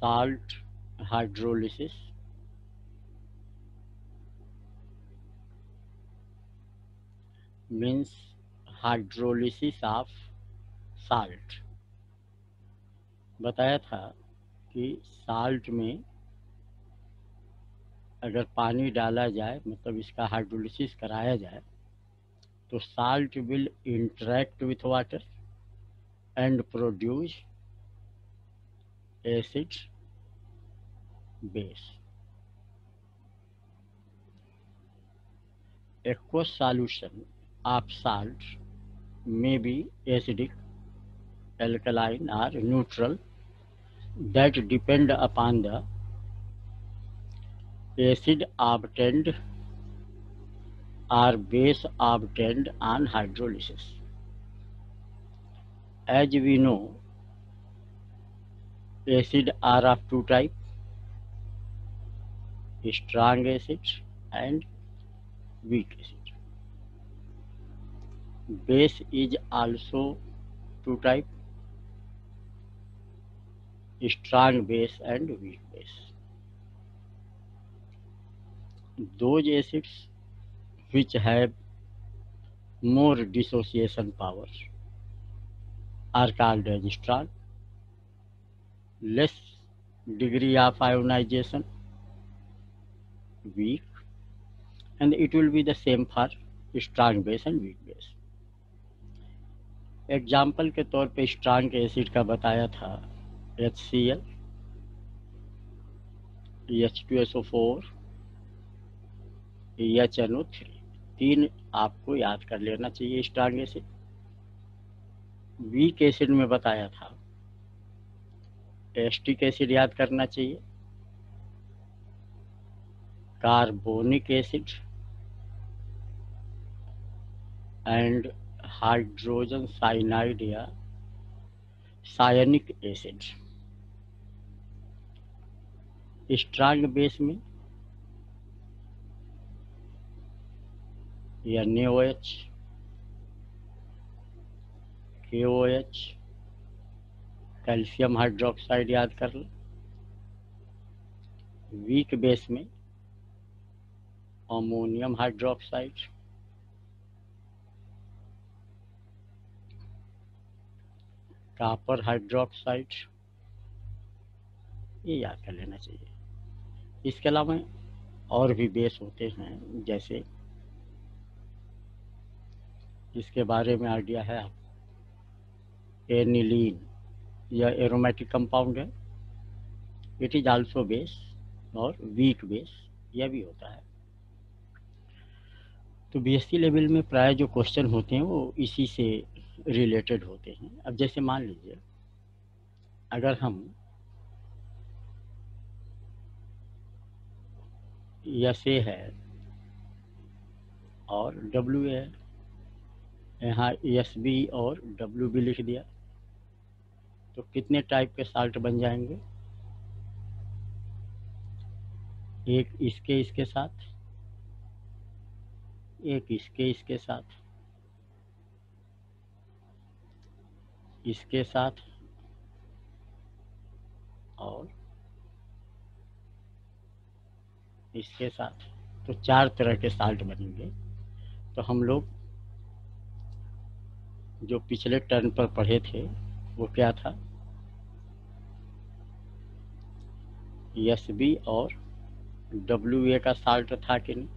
salt hydrolysis means hydrolysis of salt। बताया था कि साल्ट में अगर पानी डाला जाए, मतलब इसका हाइड्रोलिसिस कराया जाए, तो salt will interact with water and produce acid base. Aqueous solution of salt may be acidic, alkaline, or neutral, that depend upon the acid obtained or base obtained on hydrolysis. As we know, acid are of two types: strong acid and weak acid. Base is also two types: strong base and weak base. Those acids which have more dissociation power are called as strong, less degree of ionization weak, and it will be the same for strong base and weak base. Example के तौर पे strong acid का बताया था HCl, H2SO4, HNO3। तीन आपको याद कर लेना चाहिए स्ट्रॉन्ग एसिड। वीक एसिड में बताया था एस्टिक एसिड याद करना चाहिए, carbonic acid and hydrogen cyanide या सायनिक एसिड। स्ट्रॉन्ग बेस में NaOH, KOH, कैल्शियम हाइड्रोक्साइड याद कर लो। वीक बेस में अमोनियम हाइड्रोक्साइड, कॉपर हाइड्रोक्साइड, ये याद कर लेना चाहिए। इसके अलावा और भी बेस होते हैं, जैसे इसके बारे में आइडिया है आप, एनिलीन या एरोमेटिक कंपाउंड है, इट इज आल्सो बेस और वीक बेस यह भी होता है। तो BSc लेवल में प्राय जो क्वेश्चन होते हैं वो इसी से रिलेटेड होते हैं। अब जैसे मान लीजिए अगर हम SA है और WA है, यहाँ SB और WB लिख दिया, तो कितने टाइप के साल्ट बन जाएंगे? एक इसके साथ, एक इसके साथ, इसके साथ और इसके साथ। तो चार तरह के साल्ट बनेंगे। तो हम लोग जो पिछले टर्न पर पढ़े थे वो क्या था? SB और WA का साल्ट था कि नहीं,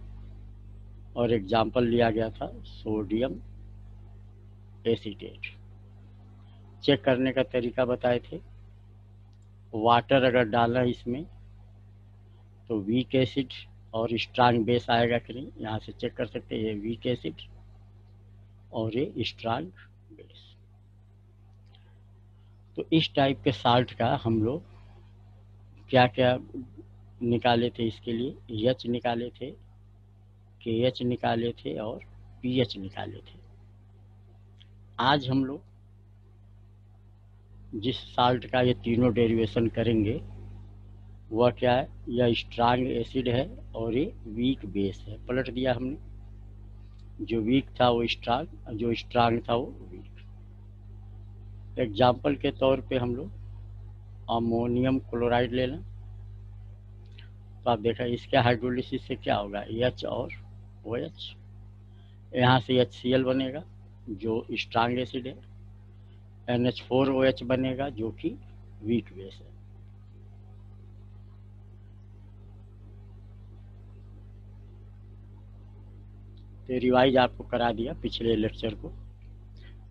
और एग्जाम्पल लिया गया था सोडियम एसीटेट। चेक करने का तरीका बताए थे, वाटर अगर डालना इसमें तो वीक एसिड और स्ट्रॉन्ग बेस आएगा कि नहीं, यहाँ से चेक कर सकते हैं। ये वीक एसिड और ये स्ट्रॉन्ग बेस। तो इस टाइप के साल्ट का हम लोग क्या क्या निकाले थे? इसके लिए H निकाले थे, KH निकाले थे और PH निकाले थे। आज हम लोग जिस साल्ट का ये तीनों डेरिवेशन करेंगे वह क्या है? यह स्ट्रॉन्ग एसिड है और ये वीक बेस है। पलट दिया हमने, जो वीक था वो स्ट्रॉन्ग, जो स्ट्रॉन्ग था वो वीक। एग्जाम्पल के तौर पे हम लोग अमोनियम क्लोराइड ले लें तो आप देखा इसके हाइड्रोलिसिस से क्या होगा, H और OH, यहाँ से HCl बनेगा जो स्ट्रांग एसिड है, NH4OH बनेगा जो कि वीक बेस है। तो रिवाइज आपको करा दिया पिछले लेक्चर को।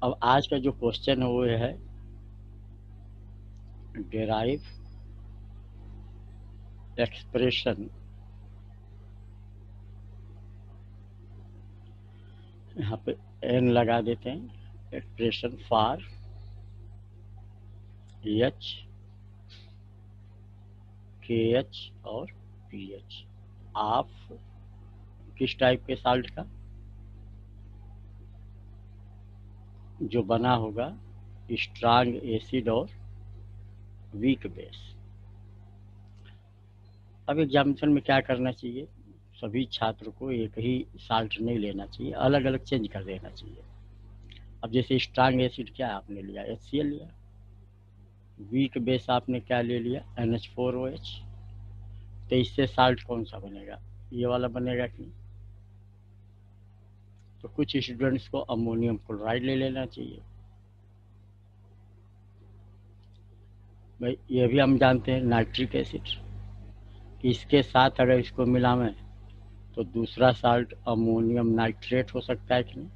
अब आज का जो क्वेश्चन है वो है डेराइव एक्सप्रेशन, यहाँ पे n लगा देते हैं, एक्सप्रेशन फॉर H, KH और pH ऑफ किस टाइप के साल्ट का, जो बना होगा स्ट्रांग एसिड और वीक बेस। अब एग्जामिनेशन में क्या करना चाहिए, सभी छात्र को एक ही साल्ट नहीं लेना चाहिए, अलग अलग चेंज कर देना चाहिए। अब जैसे स्ट्रांग एसिड क्या आपने लिया, HCl लिया, वीक बेस आपने क्या ले लिया, NH4OH, तो इससे साल्ट कौन सा बनेगा, ये वाला बनेगा कि नहीं। तो कुछ स्टूडेंट्स को अमोनियम क्लोराइड ले लेना चाहिए। भाई ये भी हम जानते हैं नाइट्रिक एसिड, इसके साथ अगर इसको मिलावें तो दूसरा साल्ट अमोनियम नाइट्रेट हो सकता है कि नहीं।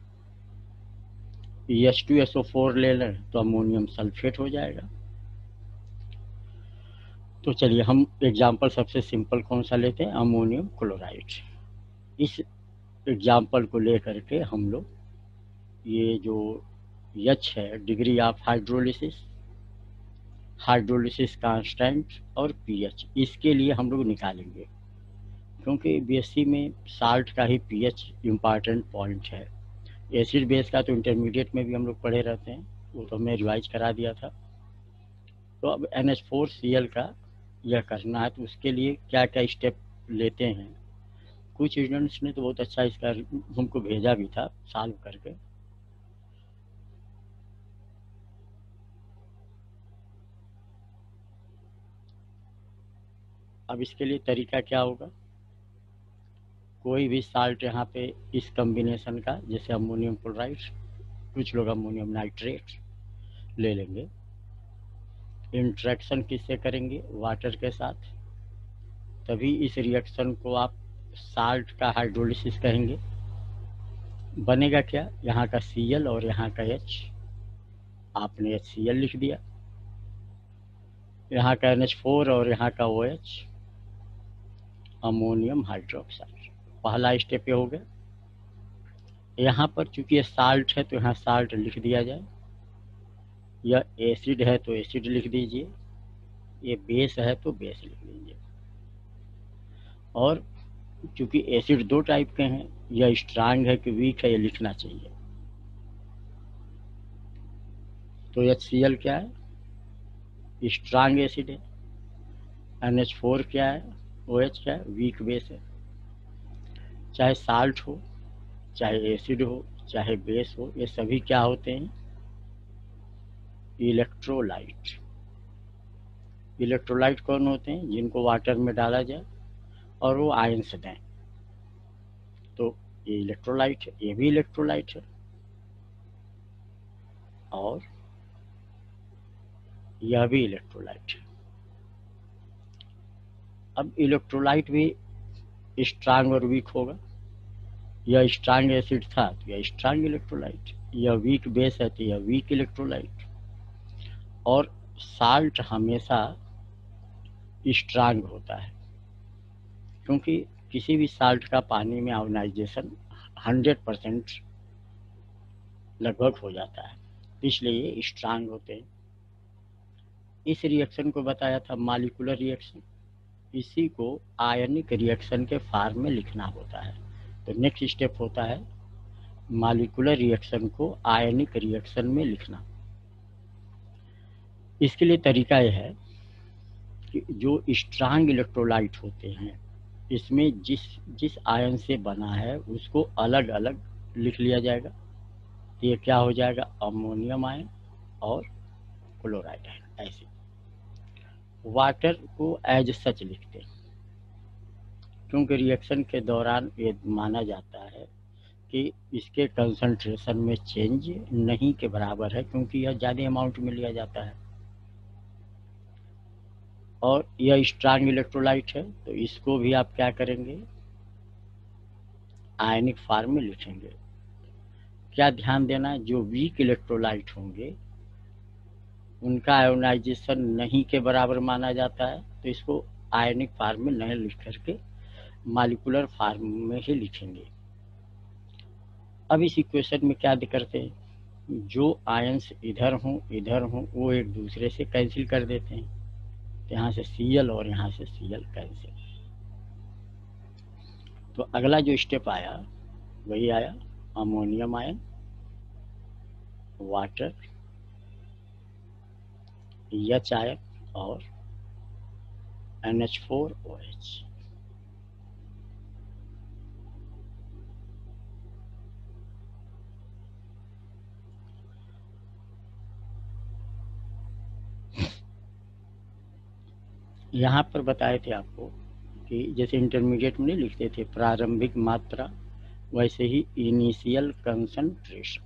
H2SO4 ले लें तो अमोनियम सल्फेट हो जाएगा। तो चलिए हम एग्जाम्पल सबसे सिंपल कौन सा लेते हैं, अमोनियम क्लोराइड। इस एग्जाम्पल को लेकर के हम लोग ये जो H है, degree of hydrolysis, hydrolysis constant और pH, इसके लिए हम लोग निकालेंगे, क्योंकि बीएससी में साल्ट का ही pH इम्पॉर्टेंट पॉइंट है। एसिड बेस का तो इंटरमीडिएट में भी हम लोग पढ़े रहते हैं, वो तो हमने रिवाइज करा दिया था। तो अब NH4Cl का यह करना है तो उसके लिए क्या क्या स्टेप लेते हैं। कुछ स्टूडेंट्स ने तो बहुत अच्छा इसका हमको भेजा भी था सॉल्व करके। अब इसके लिए तरीका क्या होगा, कोई भी साल्ट यहाँ पे इस कॉम्बिनेशन का, जैसे अमोनियम क्लोराइड, कुछ लोग अमोनियम नाइट्रेट ले लेंगे, इंट्रैक्शन किससे करेंगे, वाटर के साथ, तभी इस रिएक्शन को आप साल्ट का हाइड्रोलिसिस कहेंगे। बनेगा क्या, यहाँ का Cl और यहाँ का H, आपने HCl लिख दिया, यहाँ का NH4 और यहाँ का OH, अमोनियम हाइड्रोक्साइड। पहला स्टेप ये हो गया। यहाँ पर चूंकि ये साल्ट है तो यहाँ साल्ट लिख दिया जाए, यह एसिड है तो एसिड लिख दीजिए, ये बेस है तो बेस लिख दीजिए। और चूंकि एसिड दो टाइप के हैं, यह स्ट्रांग है कि वीक है, ये लिखना चाहिए। तो HCl क्या है, स्ट्रांग एसिड है, NH4 क्या है, OH क्या है, वीक बेस है। चाहे साल्ट हो, चाहे एसिड हो, चाहे बेस हो, ये सभी क्या होते हैं, इलेक्ट्रोलाइट। इलेक्ट्रोलाइट कौन होते हैं, जिनको वाटर में डाला जाए और वो आयंस दें, तो ये इलेक्ट्रोलाइट है, ये भी इलेक्ट्रोलाइट है, और यह भी इलेक्ट्रोलाइट है। अब इलेक्ट्रोलाइट भी स्ट्रांग और वीक होगा, यह स्ट्रांग एसिड था तो यह स्ट्रांग इलेक्ट्रोलाइट, यह वीक बेस है तो यह वीक इलेक्ट्रोलाइट। और साल्ट हमेशा स्ट्रांग होता है, क्योंकि किसी भी साल्ट का पानी में आयोनाइजेशन 100% लगभग हो जाता है, इसलिए ये स्ट्रांग होते हैं। इस रिएक्शन को बताया था मॉलिक्यूलर रिएक्शन, इसी को आयनिक रिएक्शन के फॉर्म में लिखना होता है। तो नेक्स्ट स्टेप होता है मॉलिक्यूलर रिएक्शन को आयनिक रिएक्शन में लिखना। इसके लिए तरीका यह है कि जो स्ट्रांग इलेक्ट्रोलाइट होते हैं, इसमें जिस जिस आयन से बना है उसको अलग अलग लिख लिया जाएगा। तो ये क्या हो जाएगा, अमोनियम आयन और क्लोराइड आयन, ऐसे। वाटर को एज सच लिखते हैं, क्योंकि रिएक्शन के दौरान ये माना जाता है कि इसके कंसंट्रेशन में चेंज नहीं के बराबर है, क्योंकि यह ज़्यादा अमाउंट में लिया जाता है और यह स्ट्रांग इलेक्ट्रोलाइट है। तो इसको भी आप क्या करेंगे, आयनिक फॉर्म में लिखेंगे। क्या ध्यान देना है, जो वीक इलेक्ट्रोलाइट होंगे उनका आयोनाइजेशन नहीं के बराबर माना जाता है, तो इसको आयनिक फॉर्म में नहीं लिख करके मॉलिक्यूलर फॉर्म में ही लिखेंगे। अब इस इक्वेशन में क्या करते हैं, जो आयंस इधर हों वो एक दूसरे से कैंसिल कर देते हैं। तो यहाँ से Cl और यहाँ से Cl कैंसिल। तो अगला जो स्टेप आया वही आया ammonium ion, water, H ion और NH4OH। यहाँ पर बताए थे आपको कि जैसे इंटरमीडिएट में नहीं लिखते थे प्रारंभिक मात्रा, वैसे ही initial concentration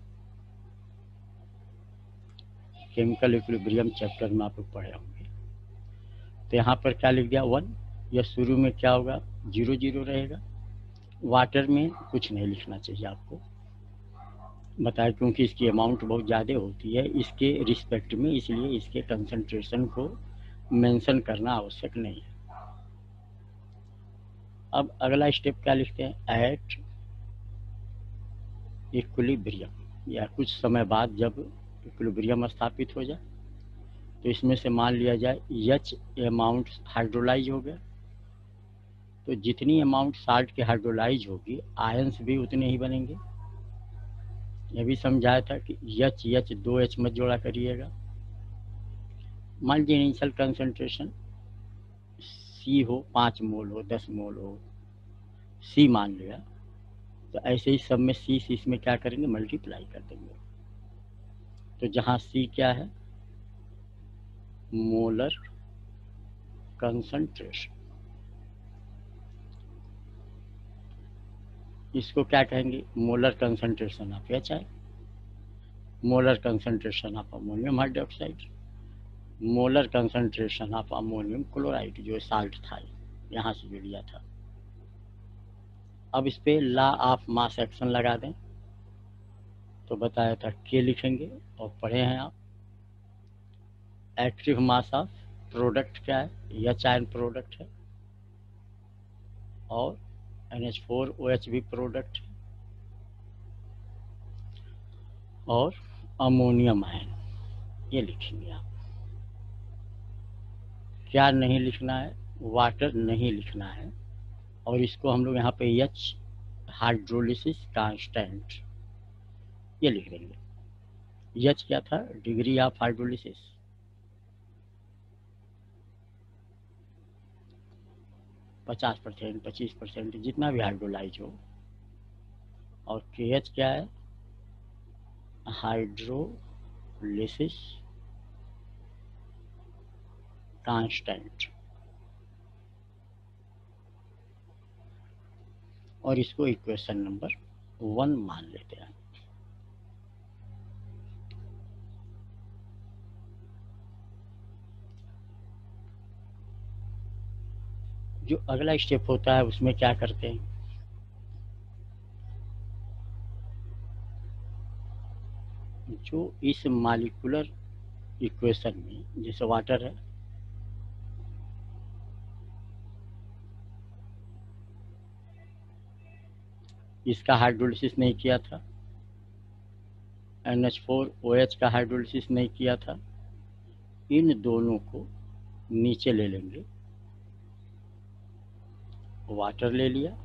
chemical equilibrium chapter में आप लोग पढ़े होंगे। तो यहाँ पर क्या लिख दिया 1, या शुरू में क्या होगा 0 0 रहेगा। वाटर में कुछ नहीं लिखना चाहिए आपको, बताया क्योंकि इसकी अमाउंट बहुत ज़्यादा होती है इसके रिस्पेक्ट में, इसलिए इसके कंसंट्रेशन को मेंशन करना आवश्यक नहीं है। अब अगला स्टेप क्या लिखते हैं, एट इक्विलिब्रियम, या कुछ समय बाद जब इक्विलिब्रियम स्थापित हो जाए, तो इसमें से मान लिया जाए H अमाउंट हाइड्रोलाइज हो गया, तो जितनी अमाउंट साल्ट के हाइड्रोलाइज होगी आयंस भी उतने ही बनेंगे। यह भी समझाया था कि H 2H मत जोड़ा करिएगा। मान लीजिए इनिशियल कंसंट्रेशन C हो 5 मोल हो 10 मोल हो, C मान लिया, तो ऐसे ही सब में C इसमें क्या करेंगे मल्टीप्लाई कर देंगे। तो जहाँ C क्या है मोलर कंसंट्रेशन, इसको क्या कहेंगे मोलर कंसंट्रेशन ऑफ H है, molar concentration of ammonium hydroxide, molar concentration of ammonium chloride जो साल्ट था यहाँ से जो लिया था। अब इस पे लॉ ऑफ मास एक्शन लगा दें, तो बताया था K लिखेंगे और पढ़े हैं आप। एक्टिव मास ऑफ प्रोडक्ट क्या है, H आयन प्रोडक्ट है और NH4OH भी प्रोडक्ट है और अमोनियम आयन ये लिखेंगे आप। क्या नहीं लिखना है, वाटर नहीं लिखना है, और इसको हम लोग यहाँ पे H हाइड्रोलिसिस कांस्टेंट ये लिख देंगे। H क्या था डिग्री ऑफ हाइड्रोलिसिस, पचास 25% जितना भी हाइड्रोलाइज हो, और KH क्या है हाइड्रोलिसिस कांस्टेंट, और इसको इक्वेशन नंबर 1 मान लेते हैं। जो अगला स्टेप होता है उसमें क्या करते हैं, जो इस मॉलिक्यूलर इक्वेशन में जैसे वाटर है, इसका हाइड्रोलिसिस नहीं किया था, NH4OH का हाइड्रोलिसिस नहीं किया था, इन दोनों को नीचे ले लेंगे, वाटर ले लिया,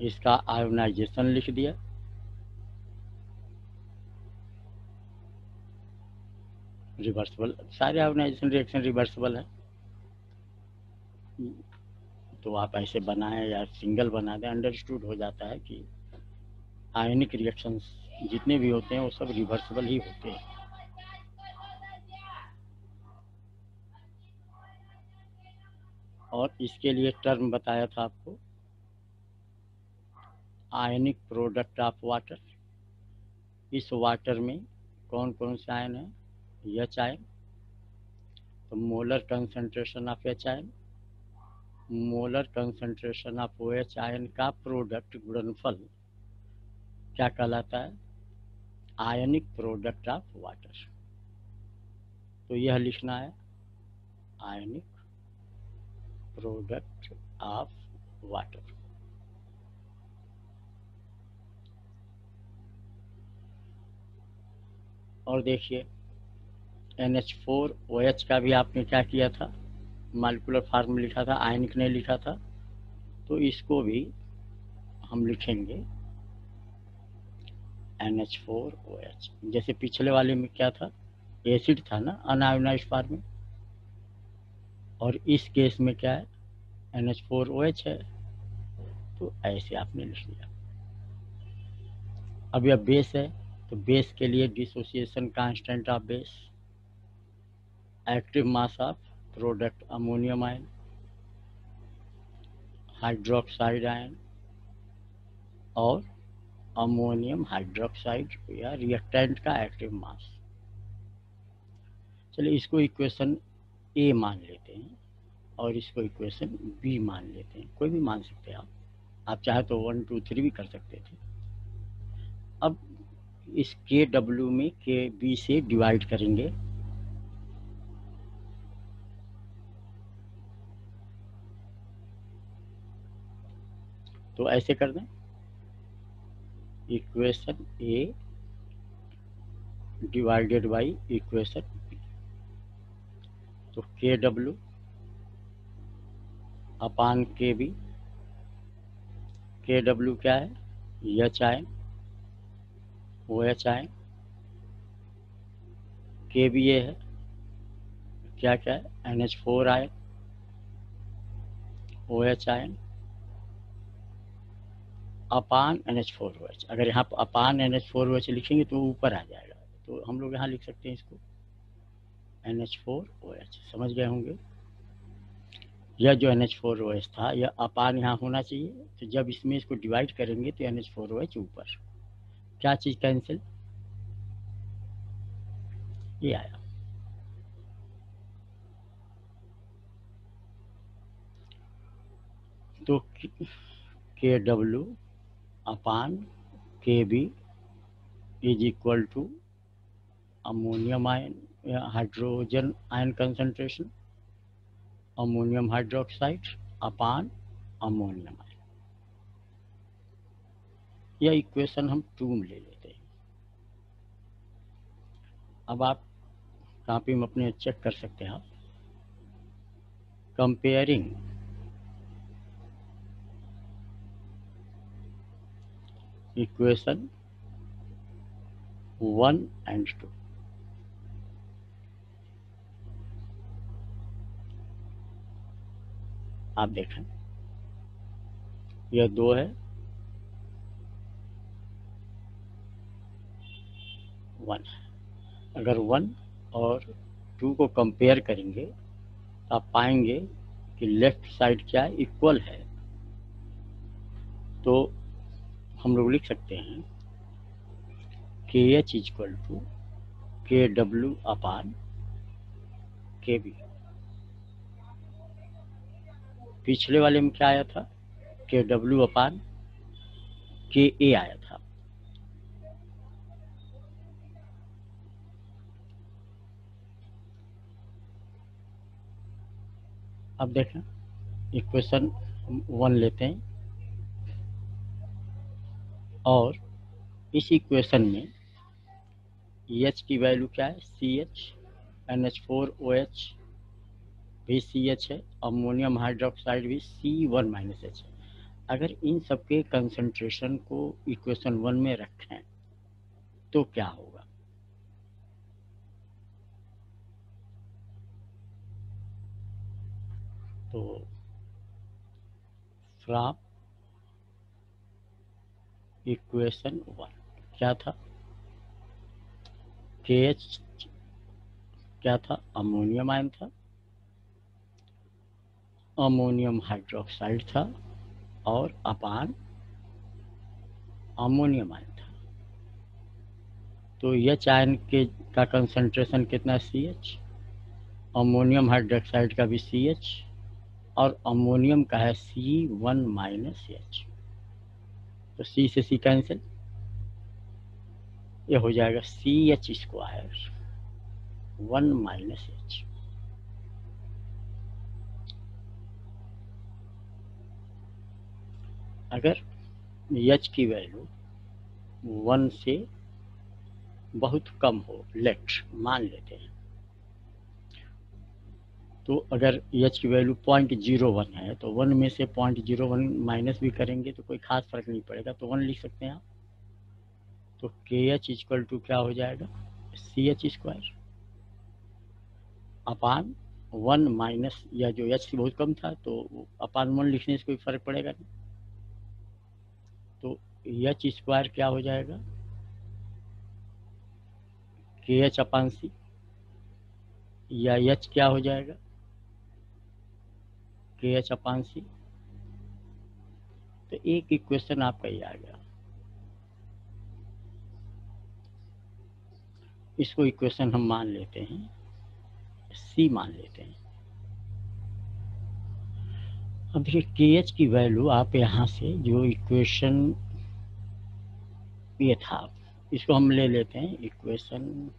इसका आयोनाइजेशन लिख दिया, रिवर्सिबल, सारे आयोनाइजेशन रिएक्शन रिवर्सिबल है, तो आप ऐसे बनाएं या सिंगल बना दें, अंडरस्टूड हो जाता है कि आयनिक रिएक्शंस जितने भी होते हैं वो सब रिवर्सिबल ही होते हैं। और इसके लिए टर्म बताया था आपको, आयनिक प्रोडक्ट ऑफ वाटर। इस वाटर में कौन कौन से आयन है? H ion. तो molar concentration of H ion, molar concentration of O H ion का प्रोडक्ट गुणनफल क्या कहलाता है? Ionic product of water. तो यह लिखना है आयनिक प्रोडक्ट ऑफ वाटर। और देखिए NH4OH का भी आपने क्या किया था? मॉलिक्यूलर फॉर्म लिखा था, आयनिक नहीं लिखा था। तो इसको भी हम लिखेंगे NH4OH। जैसे पिछले वाले में क्या था? एसिड था ना, अनआयोनाइज्ड फॉर्म में। और इस केस में क्या है? NH4OH है। तो ऐसे आपने लिख लिया। अब यह बेस है, तो बेस के लिए dissociation constant of base, active mass of product ammonium ion, hydroxide ion और अमोनियम हाइड्रोक्साइड या रिएक्टेंट का एक्टिव मास। चलिए इसको इक्वेशन ए मान लेते हैं और इसको इक्वेशन बी मान लेते हैं। कोई भी मान सकते हैं आप चाहे तो 1 2 3 भी कर सकते थे। अब इस के डब्ल्यू में के बी से डिवाइड करेंगे। तो ऐसे कर दें, equation a divided by equation b. तो K W upon K B. के डब्ल्यू क्या है? H ion, O H ion. K B ए है क्या क्या है? NH4 ion, O H ion upon NH4OH। अगर यहाँ पर अपान NH4OH लिखेंगे तो ऊपर आ जाएगा, तो हम लोग यहाँ लिख सकते हैं इसको NH4OH। समझ गए होंगे। यह जो NH4OH था यह अपान यहाँ होना चाहिए, तो जब इसमें इसको डिवाइड करेंगे तो NH4OH ऊपर। क्या चीज़ कैंसिल? ये आया। तो K W upon K B is equal to ammonium ion या hydrogen ion concentration, ammonium hydroxide upon ammonium ion. यह इक्वेशन हम 2 में ले लेते हैं। अब आप कॉपी में अपने चेक कर सकते हैं। आप कंपेयरिंग इक्वेशन 1 एंड 2। आप देखें यह 2 है, 1 है। अगर 1 और 2 को कंपेयर करेंगे तो आप पाएंगे कि लेफ्ट साइड क्या है? इक्वल है। तो हम लोग लिख सकते हैं के एच इक्वल टू के डब्ल्यू अपान के बी। पिछले वाले में क्या आया था? के डब्ल्यू अपान के ए आया था। अब देखें इक्वेशन 1 लेते हैं और इस इक्वेशन में एच की वैल्यू क्या है? सी एच, NH4OH भी सी एच है, अमोनियम हाइड्रोक्साइड भी C1-H है। अगर इन सबके कंसंट्रेशन को इक्वेशन 1 में रखें तो क्या होगा? तो फ्रॉम इक्वेशन 1 क्या था? के एच क्या था? अमोनियम आयन था। अमोनियम हाइड्रोक्साइड था और अपान अमोनियम आयन था। तो एच आयन के का कंसंट्रेशन कितना CH, अमोनियम हाइड्रोक्साइड का भी CH और अमोनियम का है C1-H। तो C से C कैंसिल, ये हो जाएगा CH² 1-H। अगर H की वैल्यू 1 से बहुत कम हो, लेट मान लेते हैं, तो अगर H की वैल्यू 0.01 है तो 1 में से 0.01 माइनस भी करेंगे तो कोई खास फर्क नहीं पड़ेगा, तो 1 लिख सकते हैं आप। तो KH इक्वल टू क्या हो जाएगा, CH² अपान 1 माइनस, या जो H से बहुत कम था तो अपान 1 लिखने से कोई फर्क पड़ेगा नहीं। तो H² क्या हो जाएगा, KH अपान C, या H क्या हो जाएगा, KH अपान C। तो एक इक्वेशन आपका ये आ गया, इसको इक्वेशन हम मान लेते हैं, C मान लेते हैं। अब ये KH की वैल्यू आप यहाँ से जो इक्वेशन ये था, इसको हम ले लेते हैं, इक्वेशन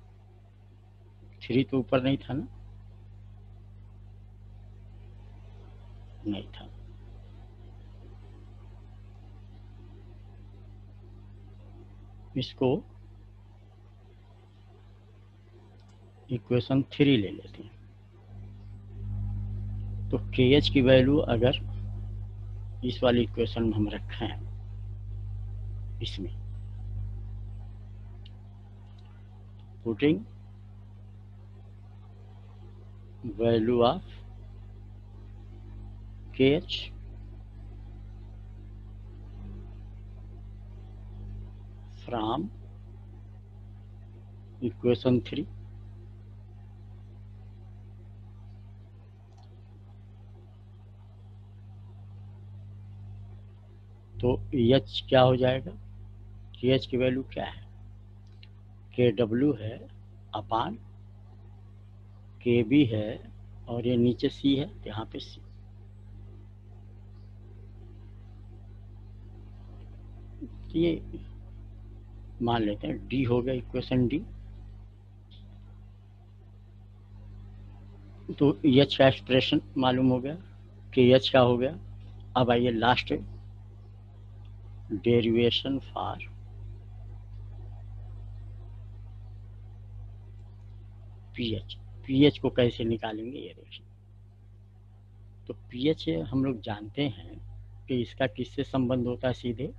3 तो ऊपर नहीं था ना, नहीं था, इसको इक्वेशन 3 ले लेते हैं। तो KH की वैल्यू अगर इस वाली इक्वेशन में हम रखें, इसमें putting value of KH from equation 3, तो H क्या हो जाएगा, KH की वैल्यू क्या है, KW है अपान KB है और ये नीचे C है, यहाँ पे C। ये मान लेते हैं D हो गया, इक्वेशन D। तो H का एक्सप्रेशन मालूम हो गया, KH का हो गया। अब आइए लास्ट डेरिवेशन फॉर पीएच को कैसे निकालेंगे ये देखिए। तो पीएच हम लोग जानते हैं कि इसका किससे संबंध होता है, सीधे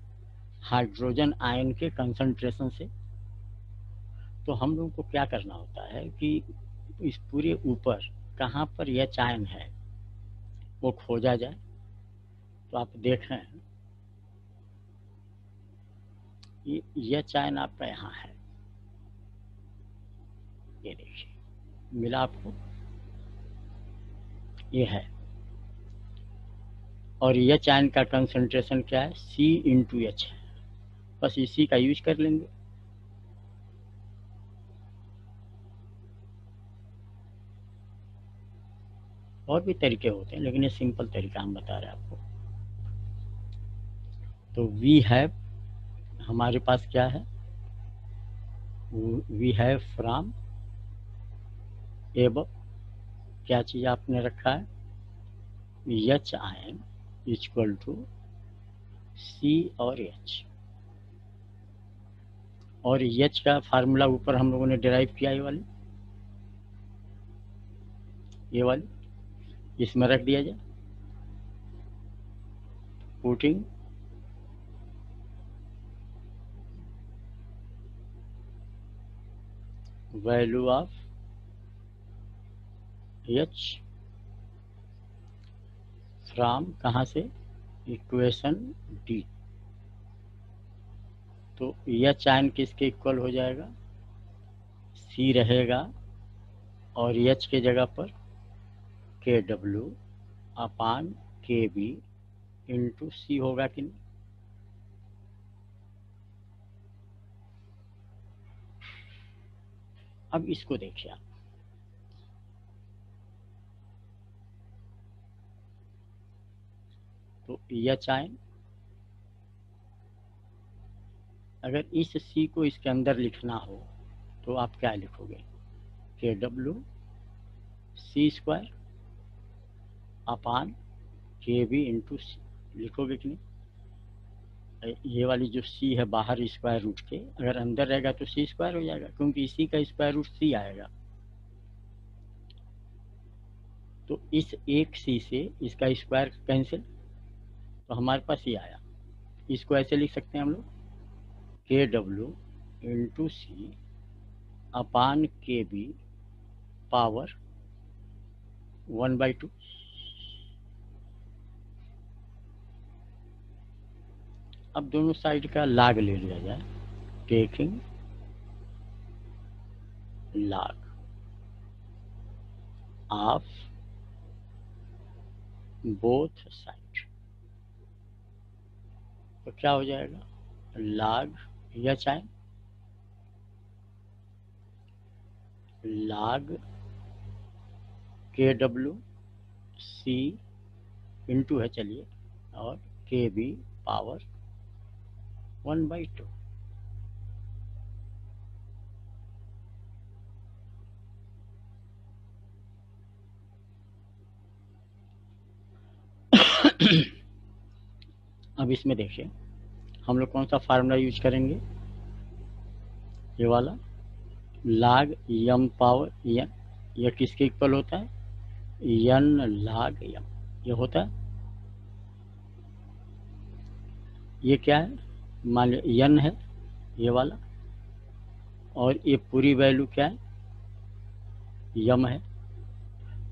हाइड्रोजन आयन के कंसंट्रेशन से। तो हम लोग को क्या करना होता है कि इस पूरे ऊपर कहाँ पर यह आयन है वो खोजा जाए। तो आप देखें यह आयन आपका यहाँ है, ये देखिए मिला आपको, ये है। और यह आयन का कंसंट्रेशन क्या है, C/H है, बस इसी का यूज कर लेंगे। और भी तरीके होते हैं लेकिन ये सिंपल तरीका हम बता रहे हैं आपको। तो वी हैव, हमारे पास क्या है, वी हैव फ्रॉम एब, क्या चीज आपने रखा है, H ion equal to C और H। और H का फार्मूला ऊपर हम लोगों ने डिराइव किया, ये वाली इसमें रख दिया जाए। Putting value of H from कहाँ से, इक्वेशन D। तो H आयन किसके इक्वल हो जाएगा, C रहेगा और H के जगह पर KW अपान के बी इंटू सी होगा कि नहीं। अब इसको देखिए आप, तो एच आयन, अगर इस सी को इसके अंदर लिखना हो तो आप क्या लिखोगे, के W C square upon K B into सी लिखोगे कि नहीं। ये वाली जो सी है बाहर स्क्वायर रूट के, अगर अंदर रहेगा तो सी स्क्वायर हो जाएगा, क्योंकि इसी का स्क्वायर रूट सी आएगा। तो इस एक सी से इसका स्क्वायर कैंसिल, तो हमारे पास ये आया। इसको ऐसे लिख सकते हैं हम लोग, के डब्ल्यू इंटू सी अपान के बी पावर 1/2। अब दोनों साइड का लाग ले लिया जाए, taking log of both side, तो क्या हो जाएगा, log या चाहे log के डब्ल्यू सी इंटू है, चलिए, और के बी पावर 1/2। अब इसमें देखिए हम लोग कौन सा फार्मूला यूज करेंगे, ये वाला log m पावर n, यह किसके इक्वल होता है, n log m, ये होता है। ये क्या है, मान लो n है ये वाला, और ये पूरी वैल्यू क्या है, m है।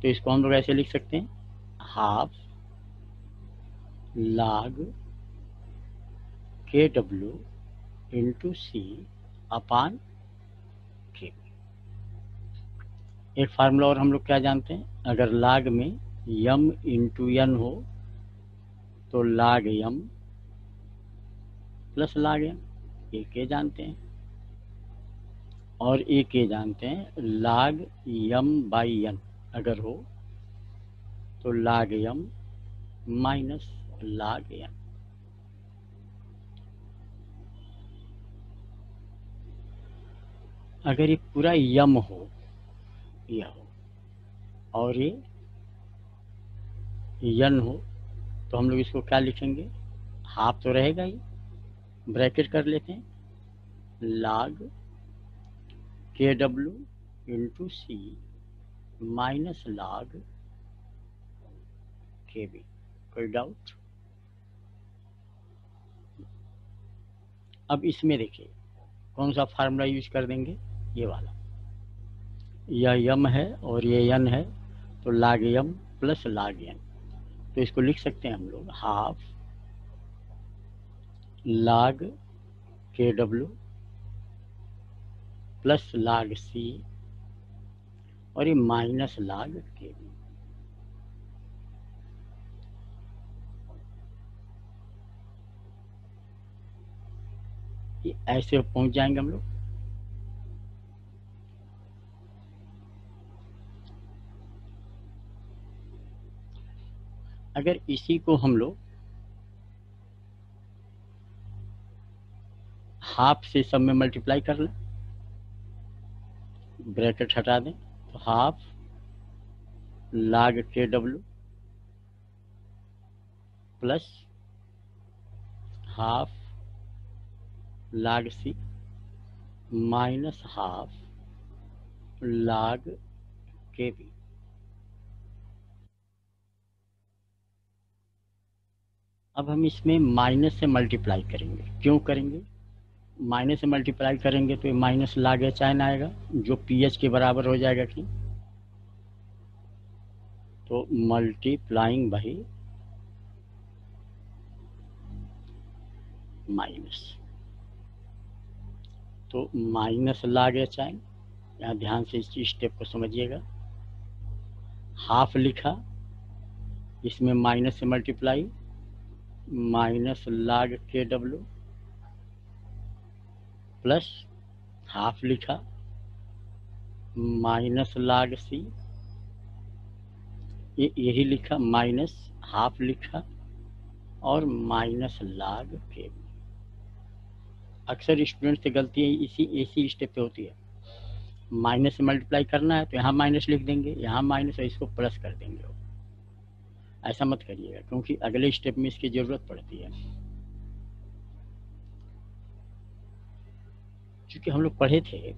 तो इसको हम लोग ऐसे लिख सकते हैं, हाफ log के डब्ल्यू इंटू सी अपान के। एक फार्मूला और हम लोग क्या जानते हैं, अगर log में m इंटू n हो तो log m plus log m, एक ये जानते हैं। और एक ये जानते हैं log m बाई n अगर हो तो log m minus log n। अगर ये पूरा m हो, यह हो, और ये n हो, तो हम लोग इसको क्या लिखेंगे, हाफ तो रहेगा ही, ब्रैकेट कर लेते हैं, log के डब्ल्यू इंटू सी माइनस log के बी। कोई डाउट। अब इसमें देखिए कौन सा फार्मूला यूज कर देंगे, ये वाला, यह m है और ये n है, तो log m plus log n। तो इसको लिख सकते हैं हम लोग, हाफ log के डब्ल्यू प्लस log सी और ये माइनस log के बी। ऐसे पहुंच जाएंगे हम लोग। अगर इसी को हम लोग हाफ से सब में मल्टीप्लाई कर लें, ब्रैकेट हटा दें, तो हाफ log के डब्ल्यू प्लस हाफ log सी माइनस हाफ log के बी। अब हम इसमें माइनस से मल्टीप्लाई करेंगे, क्यों करेंगे, माइनस से मल्टीप्लाई करेंगे तो ये माइनस log एच आयन आएगा जो पी एच के बराबर हो जाएगा कि, तो मल्टीप्लाइंग बाई माइनस, तो माइनस log एच आयन, यहाँ ध्यान से इस स्टेप को समझिएगा, हाफ लिखा, इसमें माइनस से multiply, minus log KW plus half लिखा, माइनस log C, यही लिखा, माइनस हाफ लिखा और माइनस log K। अक्सर स्टूडेंट से गलती इसी स्टेप पे होती है। माइनस से मल्टीप्लाई करना है तो यहाँ माइनस लिख देंगे, यहाँ माइनस, और इसको प्लस कर देंगे। ऐसा मत करिएगा क्योंकि अगले स्टेप में इसकी ज़रूरत पड़ती है। क्योंकि हम लोग पढ़े थे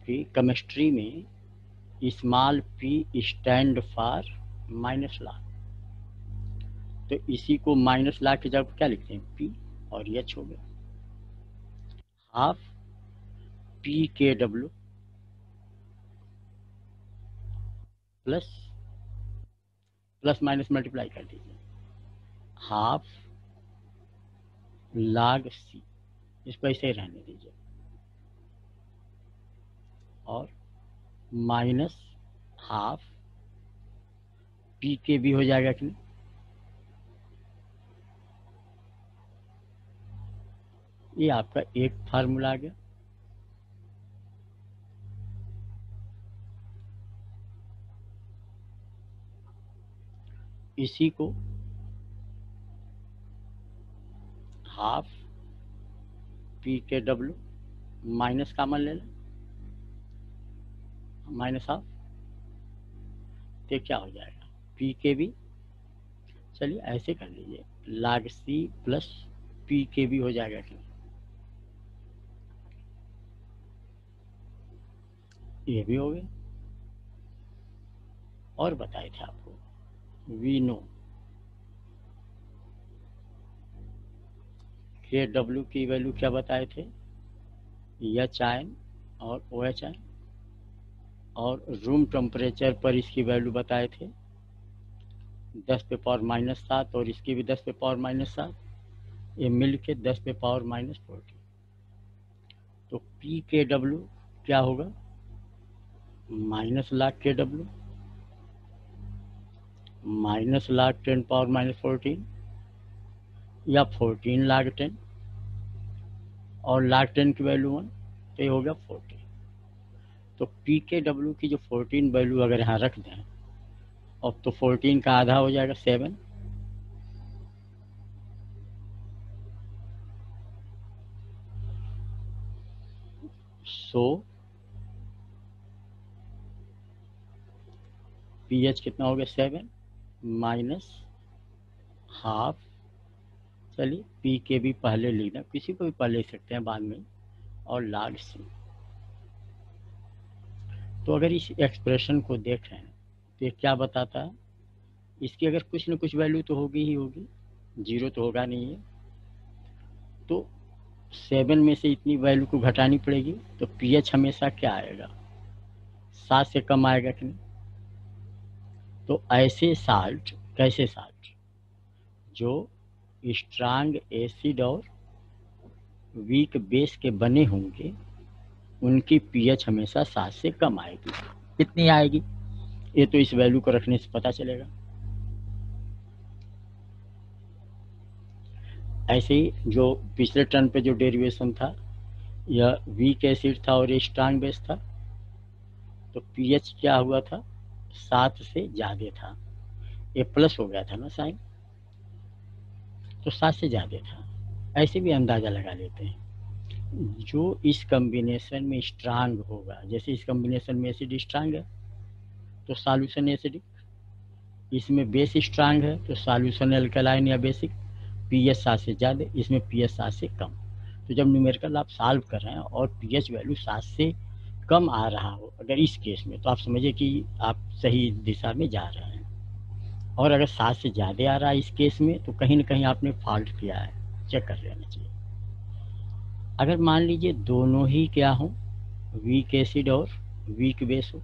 कि केमिस्ट्री में small p stand for minus log, तो इसी को माइनस लॉग की जगह क्या लिखते हैं, p, और h हो गया half PKW plus minus multiply कर दीजिए, हाफ log C, इसको ऐसे ही रहने दीजिए, और माइनस हाफ PKB हो जाएगा कि नहीं, ये आपका एक फार्मूला आ गया। इसी को हाफ PKW माइनस कॉमन ले लें, माइनस हाफ, तो क्या हो जाएगा PKB। चलिए ऐसे कर लीजिए, log C प्लस PKB हो जाएगा कि नहीं, ये भी हो गया। और बताए थे आपको वी नो KW की वैल्यू क्या बताए थे, एच आयन और OH आयन, और रूम टेम्परेचर पर इसकी वैल्यू बताए थे 10 पे पावर -7, और इसकी भी 10 पे पावर -7, ये मिल के 10 पे पावर -40। तो PKW क्या होगा, minus log KW minus log 10 power -14, या 14 log 10, और log 10 की वैल्यू 1, तो ये हो गया 40। तो PKW की जो 14 वैल्यू अगर यहाँ रख दें, अब तो 14 का आधा हो जाएगा 7, सो pH कितना हो गया 7 माइनस हाफ, चलिए PKB पहले लिखना, किसी को भी पहले लिख सकते हैं बाद में, और log C। तो अगर इस एक्सप्रेशन को देखें तो ये क्या बताता है, इसकी अगर कुछ न कुछ वैल्यू तो होगी ही होगी, जीरो तो होगा नहीं है, तो 7 में से इतनी वैल्यू को घटानी पड़ेगी, तो pH हमेशा क्या आएगा, 7 से कम आएगा कि नहीं। तो ऐसे साल्ट, कैसे साल्ट जो स्ट्रांग एसिड और वीक बेस के बने होंगे, उनकी pH हमेशा 7 से कम आएगी। कितनी आएगी, ये तो इस वैल्यू को रखने से पता चलेगा। ऐसे ही जो पिछले टर्म पे जो डेरिवेशन था, यह वीक एसिड था और ये स्ट्रांग बेस था, तो pH क्या हुआ था, 7 से ज़्यादा था, ये प्लस हो गया था ना साइन, तो 7 से ज़्यादा था। ऐसे भी अंदाज़ा लगा लेते हैं, जो इस कॉम्बिनेशन में स्ट्रांग होगा, जैसे इस कॉम्बिनेशन में एसिड स्ट्रांग है तो सॉल्यूशन एसिडिक, इसमें बेस स्ट्रांग है तो सॉल्यूशन एल्कलाइन या बेसिक, pH 7 से ज़्यादा, इसमें pH 7 से कम। तो जब न्यूमेरिकल आप सॉल्व कर रहे हैं और pH वैल्यू 7 से कम आ रहा हो अगर इस केस में, तो आप समझिए कि आप सही दिशा में जा रहे हैं, और अगर 7 से ज़्यादा आ रहा है इस केस में, तो कहीं ना कहीं आपने फॉल्ट किया है, चेक कर लेना चाहिए। अगर मान लीजिए दोनों ही क्या हो, वीक एसिड और वीक बेस हो,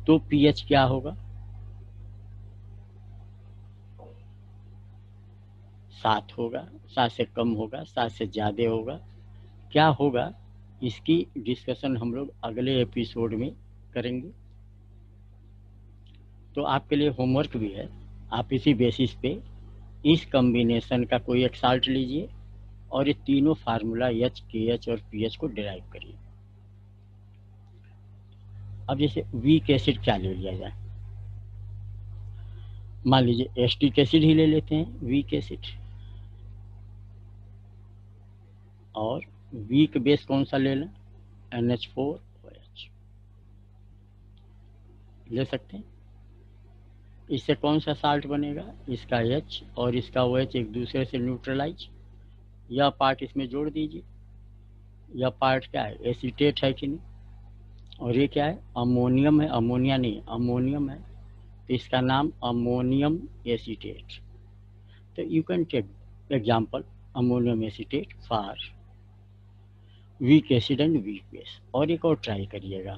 तो pH क्या होगा, 7 होगा, 7 से कम होगा, 7 से ज़्यादा होगा, क्या होगा, इसकी डिस्कशन हम लोग अगले एपिसोड में करेंगे। तो आपके लिए होमवर्क भी है, आप इसी बेसिस पे इस कॉम्बिनेशन का कोई एक साल्ट लीजिए और ये तीनों फार्मूला एच, के एच और पी एच को डिराइव करिए। अब जैसे वीक एसिड क्या ले लिया जाए, मान लीजिए एस्टिक एसिड ही ले लेते हैं, वीक एसिड। और वीक बेस कौन सा ले लें, NH4OH ले सकते हैं। इससे कौन सा साल्ट बनेगा, इसका H और इसका OH एक दूसरे से न्यूट्रलाइज, यह पार्ट इसमें जोड़ दीजिए। यह पार्ट क्या है, एसीटेट है कि नहीं, और ये क्या है, अमोनियम है, अमोनिया नहीं अमोनियम है, तो इसका नाम अमोनियम एसीटेट। तो you can take example ammonium acetate for weak acid and weak base. और एक और ट्राई करिएगा,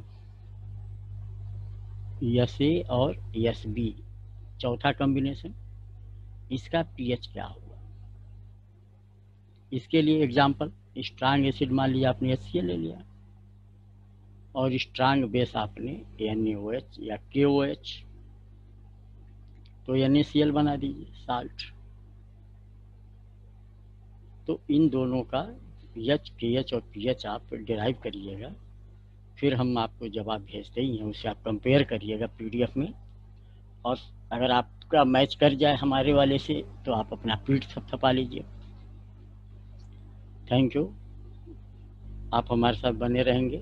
SA और SB चौथा कॉम्बिनेशन, इसका पीएच क्या होगा। इसके लिए एग्जाम्पल, स्ट्रांग एसिड मान लिया आपने HCl ले लिया और स्ट्रांग बेस आपने NaOH या KOH, तो NaCl बना दीजिए साल्ट। तो इन दोनों का H, KH और pH आप डिराइव करिएगा, फिर हम आपको जवाब भेजते ही हैं, उसे आप कंपेयर करिएगा PDF में, और अगर आपका मैच कर जाए हमारे वाले से तो आप अपना पीठ थपथपा लीजिए। थैंक यू, आप हमारे साथ बने रहेंगे।